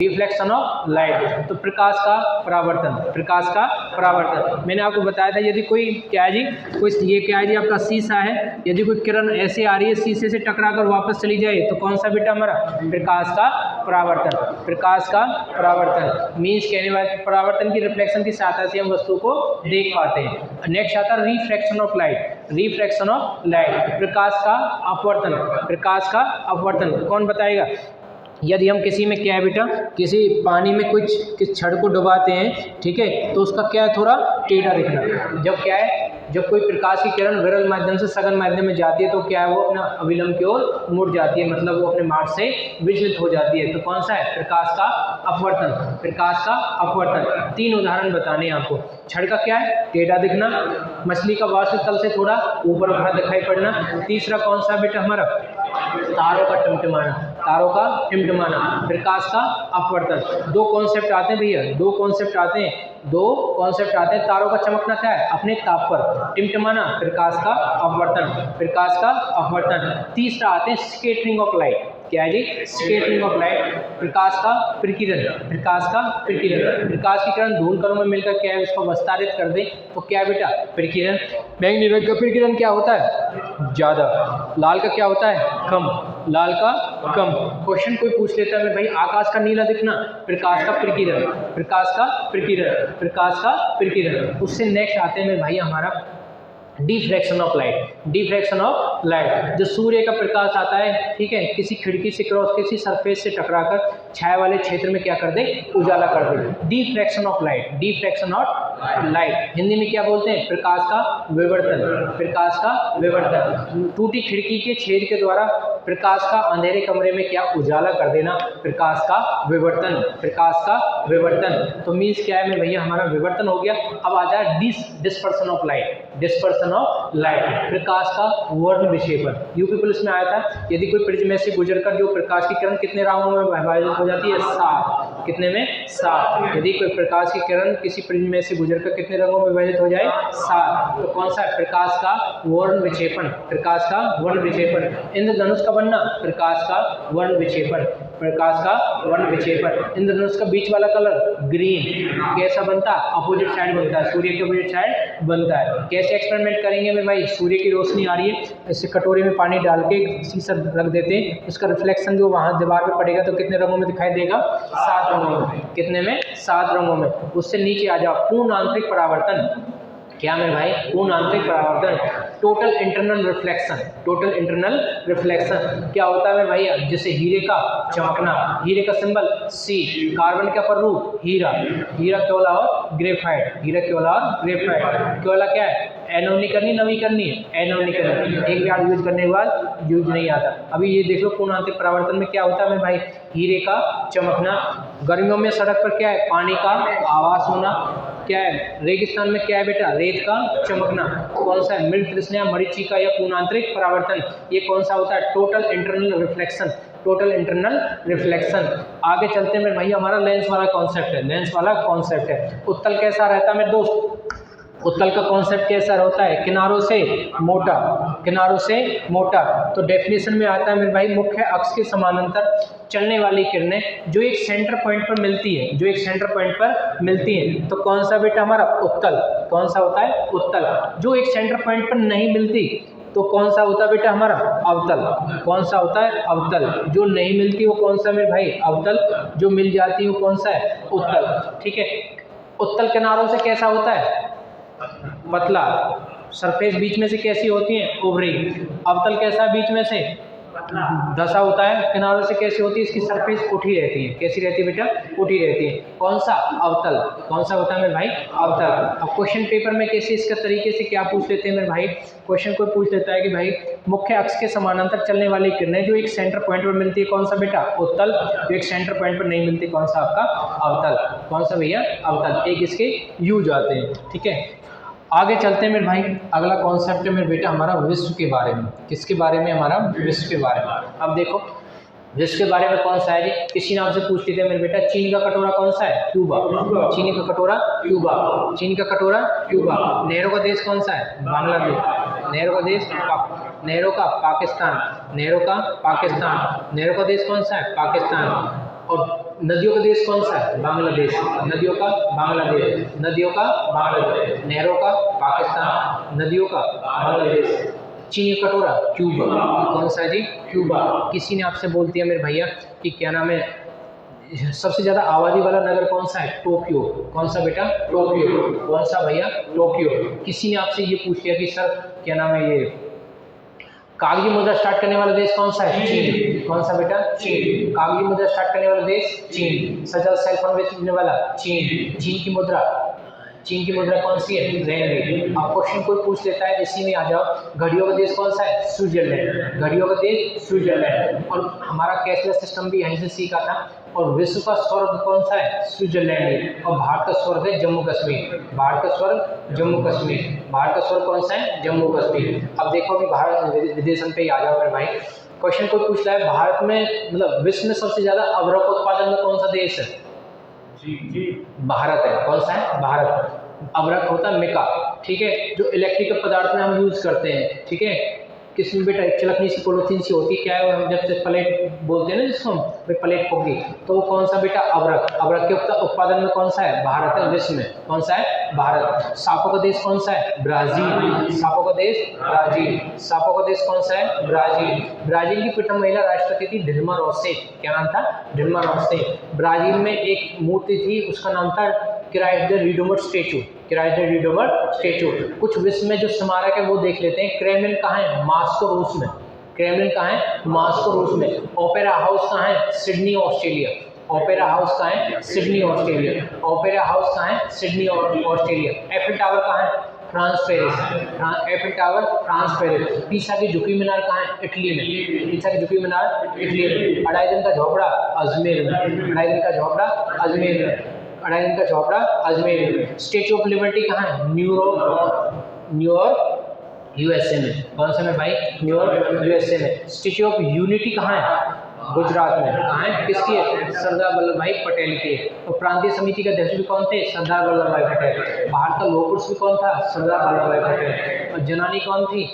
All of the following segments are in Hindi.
Reflection of light. तो प्रकाश का परावर्तन, प्रकाश का परावर्तन। मैंने आपको बताया था यदि कोई क्या है जी, कोई ये क्या है जी आपका शीशा है, यदि कोई किरण ऐसे आ रही है शीशे से टकराकर वापस चली जाए तो कौन सा बेटा हमारा प्रकाश का परावर्तन, प्रकाश का परावर्तन। मीन्स कहने वाले परावर्तन की रिफ्लेक्शन की सहायता से हम वस्तु को देख पाते हैं। नेक्स्ट आता है refraction of light, refraction of light, प्रकाश का अपवर्तन, प्रकाश का अपवर्तन। कौन बताएगा? यदि हम किसी में क्या है बेटा, किसी पानी में कुछ किस छड़ को डुबाते हैं, ठीक है, तो उसका क्या है थोड़ा टेढ़ा दिखना। जब क्या है, जब कोई प्रकाश की किरण विरल माध्यम से सघन माध्यम में जाती है तो क्या है वो अपना अविलंब की ओर मुड़ जाती है, मतलब वो अपने मार्ग से विचलित हो जाती है। तो कौन सा है? प्रकाश का अपवर्तन, प्रकाश का अपवर्तन। 3 उदाहरण बताने हैं आपको। छड़ का क्या है? टेढ़ा दिखना, मछली का वास्तविक तल से थोड़ा ऊपर उठा दिखाई पड़ना। तीसरा कौन सा बेटा हमारा? तारों का टिमटिमाना, तारों का टिमटिमाना, प्रकाश का अपवर्तन। 2 कॉन्सेप्ट आते हैं भैया, 2 कॉन्सेप्ट आते हैं, 2 कॉन्सेप्ट आते हैं। तारों का चमकना क्या है? अपने ताप पर, टिमटिमाना प्रकाश का अपवर्तन, प्रकाश का अपवर्तन। तीसरा आते हैं स्कैटरिंग ऑफ लाइट। क्या है जी? स्कैटरिंग ऑफ लाइट, प्रकाश का प्रकीर्णन, प्रकाश का प्रकीर्णन। प्रकाश की किरण धूल कणों में मिलकर क्या है उसको विस्तारित कर दे तो क्या बेटा? प्रकीर्णन। बैंगनी रंग का प्रकीर्णन क्या होता है? ज्यादा। लाल का क्या होता है? कम, लाल का कम। क्वेश्चन कोई पूछ लेता है भाई आकाश का नीला दिखना, प्रकाश का प्रकीर्णन, प्रकाश का प्रकीर्णन, प्रकाश का प्रकीर्णन। उससे नेक्स्ट आते हैं भाई हमारा diffraction of light, diffraction of light. जो सूर्य का प्रकाश आता है, ठीक है, किसी खिड़की से क्रॉस, किसी सरफेस से टकराकर छाया वाले क्षेत्र में क्या कर दे? उजाला कर दे। Diffraction of light, diffraction of light. Hindi में क्या बोलते हैं? प्रकाश का विवर्तन, प्रकाश का विवर्तन। टूटी खिड़की के छेद के द्वारा प्रकाश का अंधेरे कमरे में क्या उजाला कर देना? प्रकाश का विवर्तन, प्रकाश का विवर्तन। तो मीन्स क्या है भैया हमारा विवर्तन हो गया। अब आ जाए dispersion of light, dispersion of light, प्रकाश का वर्ण विक्षेपण। यूपी पुलिस में आया था, यदि कोई प्रिज्म में से गुजरकर जो प्रकाश की किरण कितने रंगों में विभाजित हो जाती है? 7। कितने में? 7। यदि कोई प्रकाश की किरण किसी प्रिज्म में से गुजरकर कितने रंगों में विभाजित हो जाए? 7। तो कौन सा? प्रकाश का वर्ण विक्षेपण, प्रकाश का वर्ण विक्षेपण। इंद्रधनुष का बनना, प्रकाश का वर्ण विक्षेपण, प्रकाश का वर्ण विक्षेपण। इंद्रधनुष का बीच वाला कलर ग्रीन, कैसा बनता? अपोजिट साइड बनता है, सूर्य के अपोजिट साइड बनता है। कैसे एक्सपेरिमेंट करेंगे में भाई? सूर्य की रोशनी आ रही है, इससे कटोरे में पानी डाल के शीशा रख देते हैं, उसका रिफ्लेक्शन जो वहां दीवार पे पड़ेगा तो कितने रंगों में दिखाई देगा? 7 रंगों में। कितने में? 7 रंगों में। उससे नीचे आ जाओ, पूर्ण आंतरिक परावर्तन। क्या में भाई? पूर्ण आंतरिक परावर्तन, total internal reflection, total internal reflection. क्या होता है भाई? जैसे हीरे का चमकना, हीरे का सिंबल C, कार्बन का प्ररूप हीरा, हीरा केवला और ग्रेफाइट, हीरा केवला और ग्रेफाइट। केवला क्या है? एनोनीकरणी, नवीकरणी, एनोनीकरणी। एक बार यूज करने के बाद यूज नहीं आता। अभी ये देख लो पूर्ण आंतरिक परावर्तन में क्या होता है भाई? हीरे का चमकना। गर्मियों में सड़क पर क्या है? पानी का आवास होना। क्या है? रेगिस्तान में क्या है बेटा? रेत का चमकना। कौन सा है? मृत तृष्णा, मरीचिका या पूर्ण आंतरिक परावर्तन। ये कौन सा होता है? Total internal reflection, total internal reflection. आगे चलते हैं भाई हमारा लेंस वाला कॉन्सेप्ट है, लेंस वाला कॉन्सेप्ट है। उत्तल कैसा रहता है मेरे दोस्त? उत्तल का कॉन्सेप्ट कैसा होता है? किनारों से मोटा, किनारों से मोटा। तो डेफिनेशन में आता है मेरे भाई मुख्य अक्ष के समानांतर चलने वाली किरणें जो एक सेंटर पॉइंट पर मिलती है, जो एक सेंटर पॉइंट पर मिलती है। तो कौन सा बेटा हमारा? उत्तल। कौन सा होता है? उत्तल। जो एक सेंटर पॉइंट पर नहीं मिलती तो कौन सा होता है बेटा हमारा? अवतल। कौन सा होता है? अवतल। जो नहीं मिलती वो कौन सा मेरे भाई? अवतल। जो मिल जाती है वो कौन सा है? उत्तल। ठीक है। उत्तल किनारों से कैसा होता है? पतला। सरफेस बीच में से कैसी होती है? उभरी। अवतल कैसा बीच में से? धसा होता है। किनारों से कैसी होती है? इसकी सरफेस उठी रहती है। कैसी रहती है बेटा? उठी रहती है। कौन सा? अवतल। कौन सा होता है मेरे भाई? अवतल। अब क्वेश्चन पेपर में कैसे इसका तरीके से क्या पूछ लेते हैं मेरे भाई? क्वेश्चन कोई पूछ लेता है कि भाई मुख्य अक्ष के समानांतर चलने वाली किरणें जो एक सेंटर पॉइंट पर मिलती है कौन सा बेटा? उत्तल। जो एक सेंटर पॉइंट पर नहीं मिलती कौन सा आपका? अवतल। कौन सा भैया? अवतल। एक इसके यूज आते हैं। ठीक है। आगे चलते हैं मेरे भाई, अगला कॉन्सेप्ट है मेरे बेटा हमारा विश्व के बारे में। किसके बारे में? हमारा विश्व के बारे में। अब देखो विश्व के बारे में कौन सा है जी? किसी नाम से पूछ लेते हैं मेरे बेटा। चीन का कटोरा कौन सा है? क्यूबा। चीनी का कटोरा? क्यूबा। चीन का कटोरा? क्यूबा। नेहरू का देश कौन सा है? बांग्लादेश। नेहरू का देश? नेहरू का पाकिस्तान। नेहरू का पाकिस्तान। नेहरू का देश कौन सा है? पाकिस्तान। और नदियों का देश कौन सा है? बांग्लादेश। नदियों का बांग्लादेश, नदियों का बांग्लादेश। नहरों का पाकिस्तान, नदियों का बांग्लादेश। चीनी कटोरा क्यूबा। कौन सा जी? क्यूबा। किसी ने आपसे बोल दिया मेरे भैया कि क्या नाम है, सबसे ज्यादा आबादी वाला नगर कौन सा है? टोक्यो। कौन सा बेटा? टोक्यो। कौन सा भैया? टोक्यो। किसी ने आपसे ये पूछ लिया कि सर क्या नाम है, ये कागजी मुद्रा स्टार्ट करने वाला देश कौन सा है? चीन। कौन सा बेटा? चीन। कागजी मुद्रा स्टार्ट करने वाला देश? चीन। सजल सेल फोन बेचने वाला? चीन। चीन की मुद्रा कौन सी है? रेनबी। अब क्वेश्चन कोई पूछ लेता है, इसी में आ जाओ, घड़ियों का देश कौन सा है? स्विट्जरलैंड। घड़ियों का देश स्विट्जरलैंड। और हमारा कैशलेस सिस्टम भी यहीं से सीखा था। और विश्व का स्वर्ग कौन सा है? स्विट्जरलैंड। और भारत का स्वर्ग है जम्मू कश्मीर। भारत का स्वर्ग जम्मू कश्मीर। भारत का स्वर्ग कौन सा है? जम्मू कश्मीर। अब देखो अभी भारत विदेशन पे ही आ जाओ मेरे भाई। क्वेश्चन कोई पूछ रहा है भारत में मतलब विश्व में सबसे ज्यादा अवरक उत्पादन में कौन सा देश है? जी भारत है। कौन सा है? भारत। अवरक होता है मिका, ठीक है, जो इलेक्ट्रिकल पदार्थ में हम यूज करते हैं, ठीक है। किसमें बेटा? एक चिलकनी सी पॉलिथीन सी होती है, क्या है, हम जब से प्लेट बोलते हैं ना जिसको हम, प्लेट होगी, तो वो कौन सा बेटा? अवरक। अवरक के उत्पादन में कौन सा है? भारत है विश्व में। कौन सा है? भारत। सांपों का देश कौन सा है? ब्राजील। सांपों का देश ब्राजील। सांपों का देश कौन सा है? ब्राजील। ब्राजील की प्रथम महिला राष्ट्रपति थी डिल्मा रोसेफ। क्या नाम था? डिल्मा रोसेफ। ब्राजील में एक मूर्ति थी, उसका नाम था Christ the Redeemer statue. Christ the Redeemer statue. कुछ विश्व में जो स्मारक है वो देख लेते हैं। क्रेमलिन कहाँ है? मॉस्को रूस में। क्रेमलिन कहाँ है? मॉस्को रूस में। ओपेरा हाउस कहाँ है? Sydney Australia. ओपेरा हाउस कहाँ है? Sydney Australia. ओपेरा हाउस कहाँ है? Sydney Australia. एफिल टावर कहाँ है? France Paris. Eiffel tower France Paris. पीसा की झुकी मीनार कहाँ है? इटली में। पीसा की झुकी मीनार इटली में। 2.5 दिन का झोपड़ा अजमेर में। 2.5 दिन का झोपड़ा अजमेर में। 2.5 दिन का झोपड़ा अजमेर में। स्टेच्यू ऑफ लिबर्टी कहाँ है? न्यूयॉर्क यूएसए में। कौन सा में भाई? न्यूयॉर्क यूएसए में। स्टेच्यू ऑफ यूनिटी कहाँ है? गुजरात में। कहाँ है? किसकी है? सरदार वल्लभ भाई पटेल की है। तो प्रांतीय समिति के अध्यक्ष भी कौन थे? सरदार वल्लभ भाई पटेल। भारत का लोकपुरुष भी कौन था? सरदार वल्लभ भाई पटेल। और जनानी कौन थी?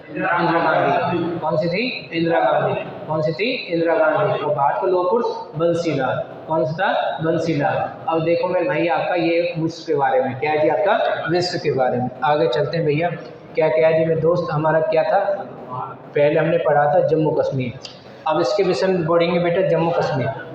इंदिरा गांधी। कौन सी थी? इंदिरा गांधी। कौन सी थी? इंदिरा गांधी। और भारत का लोकपुरुष बंसीलाल। कौन सा था? बंसीलाल। अब देखो मेरे भाई आपका ये विश्व के बारे में, क्या है जी आपका? विश्व के बारे में। आगे चलते हैं भैया। क्या क्या है जी मेरे दोस्त, हमारा क्या था? पहले हमने पढ़ा था जम्मू कश्मीर। अब इसके विषय में बढ़ेंगे बेटा जम्मू कश्मीर।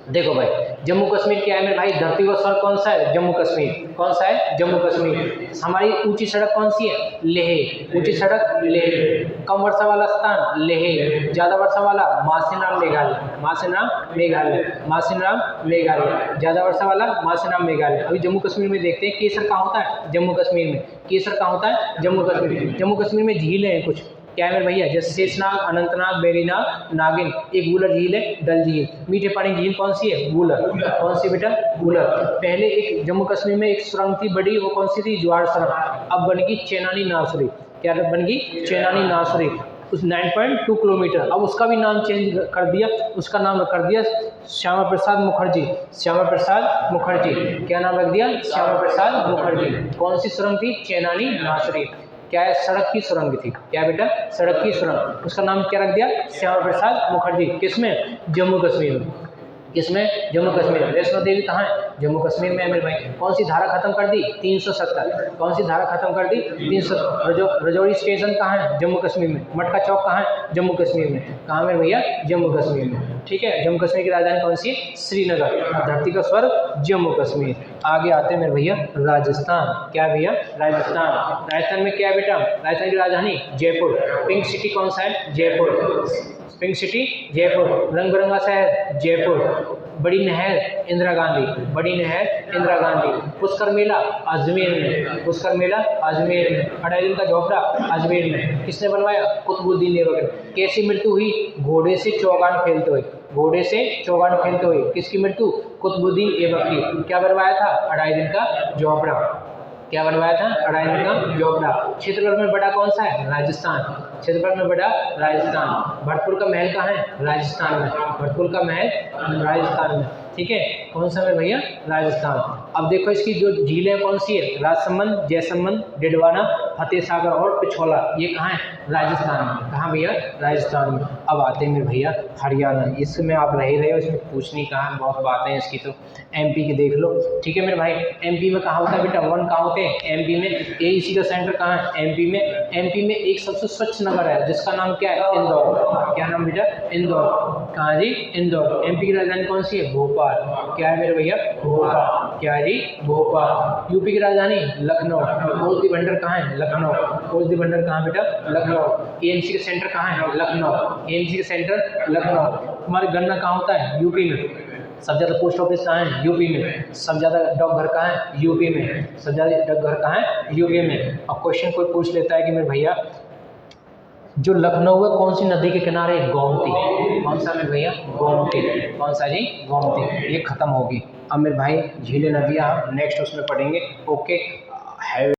देखो भाई जम्मू कश्मीर क्या है मेरे भाई? धरती का स्वर्ग कौन सा है? जम्मू कश्मीर। कौन सा है? जम्मू कश्मीर। हमारी ऊंची सड़क कौन सी है? लेह। ऊंची सड़क लेह। कम वर्षा वाला स्थान? लेह। ज्यादा वर्षा वाला? मासेराम मेघालय। मासेराम मेघालय। मासेराम मेघालय। ज्यादा वर्षा वाला? मासेराम मेघालय। अभी जम्मू कश्मीर में देखते हैं केसर कहाँ होता है? जम्मू कश्मीर में। केसर कहाँ होता है? जम्मू कश्मीर। जम्मू कश्मीर में झीलें हैं कुछ, क्या है मेरे भैया? जैसे शेषनाग, अनंतनाग, बेरीनाग, नागिन। एक वूलर झील है, डल झील। मीठे पानी झील कौन सी है? वूलर। कौन सी बेटा? वूलर। पहले एक जम्मू कश्मीर में एक सुरंग थी बड़ी, वो कौन सी थी? ज्वार सुरंग। अब बन गई चेनानी नासरी। क्या बन गई? चेनानी नासरी। उस 9.2 किलोमीटर। अब उसका भी नाम चेंज कर दिया, उसका नाम कर दिया श्यामा प्रसाद मुखर्जी। श्यामा प्रसाद मुखर्जी। क्या नाम रख दिया? श्यामा प्रसाद मुखर्जी। कौन सी सुरंग थी? चेनानी नासरी। क्या है? सड़क की सुरंग थी। क्या बेटा? सड़क की सुरंग। उसका नाम क्या रख दिया? श्यामा प्रसाद मुखर्जी। किसमें? जम्मू कश्मीर में। किसमें? जम्मू कश्मीर। वैष्णो देवी कहाँ है? जम्मू कश्मीर में है मेरे भाई। कौन सी धारा खत्म कर दी? 370। कौन सी धारा खत्म कर दी? 370। रजौरी स्टेशन कहाँ है? जम्मू कश्मीर में। मटका चौक कहाँ है? जम्मू कश्मीर में। कहाँ में भैया? जम्मू कश्मीर में। ठीक है। जम्मू कश्मीर की राजधानी कौन सी है? श्रीनगर। धरती का स्वर्ग जम्मू कश्मीर। आगे आते हैं मेरे भैया राजस्थान। क्या है भैया? राजस्थान। राजस्थान में क्या है बेटा? राजस्थान की राजधानी जयपुर। पिंक सिटी कौन सा है? जयपुर। Pink city Jaipur. रंग बिरंगा शहर जयपुर। बड़ी नहर इंदिरा गांधी। बड़ी नहर इंदिरा गांधी। पुष्कर मेला अजमेर में। पुष्कर मेला अजमेर में। 2.5 दिन का झोपड़ा अजमेर में। किसने बनवाया? कुतुबुद्दीन ऐबक। कैसी मृत्यु हुई? घोड़े से चौगान फैलते हुए। घोड़े से चौगान फैलते हुए। किसकी मृत्यु? कुतुबुद्दीन ऐबक की। क्या बनवाया था? 2.5 दिन का झोपड़ा। क्या बनवाया था? 2.5 दिन का झोपड़ा। क्षेत्रफल में बड़ा कौन सा है? राजस्थान। क्षेत्रफल में बड़ा राजस्थान। भरतपुर का महल कहाँ है? राजस्थान में। भरतपुर का महल राजस्थान में। ठीक है। कौन सा है भैया? राजस्थान। अब देखो इसकी जो झीलें कौन सी है? राजसमंद, जयसमंद, डिडवाना, फतेह सागर और पिछौला, ये कहाँ है? राजस्थान में। कहाँ भैया? राजस्थान में। अब आते हैं मेरे भैया हरियाणा, इसमें आप रह ही रहे हो, इसमें पूछनी कहाँ, बहुत बातें हैं इसकी तो। एमपी के देख लो, ठीक है मेरे भाई। एमपी में कहाँ होता है बेटा? वन कहाँ होते हैं? एमपी में। ये इसी का सेंटर कहाँ है? एमपी में। एमपी में एक सबसे स्वच्छ नगर है जिसका नाम क्या है? इंदौर। क्या नाम बेटा? इंदौर। कहाँ जी? इंदौर। एमपी की राजधानी कौन सी है? भोपाल। क्या है मेरे भैया? भोपाल। क्या है जी? भोपाल। यूपी की राजधानी लखनऊ। औषधि भंडार कहाँ है? लखनऊ। औषधि भंडार कहाँ बेटा? लखनऊ। एएमसी का सेंटर कहाँ है? लखनऊ। एएमसी का सेंटर लखनऊ। हमारे गन्ना कहाँ होता है? यूपी में। सबसे ज़्यादा पोस्ट ऑफिस कहाँ है? यूपी में। सबसे ज़्यादा डाकघर कहाँ है? यूपी में। सबसे ज़्यादा डाकघर कहाँ है? यूपी में। अब क्वेश्चन कोई पूछ लेता है कि मेरे भैया जो लखनऊ है कौन सी नदी के किनारे? गोमती। कौन सा मेरे भैया? गोमती। कौन सा जी? गोमती। ये खत्म होगी। अब मेरे भाई झीलें, नदियाँ नेक्स्ट उसमें पढ़ेंगे। ओके है।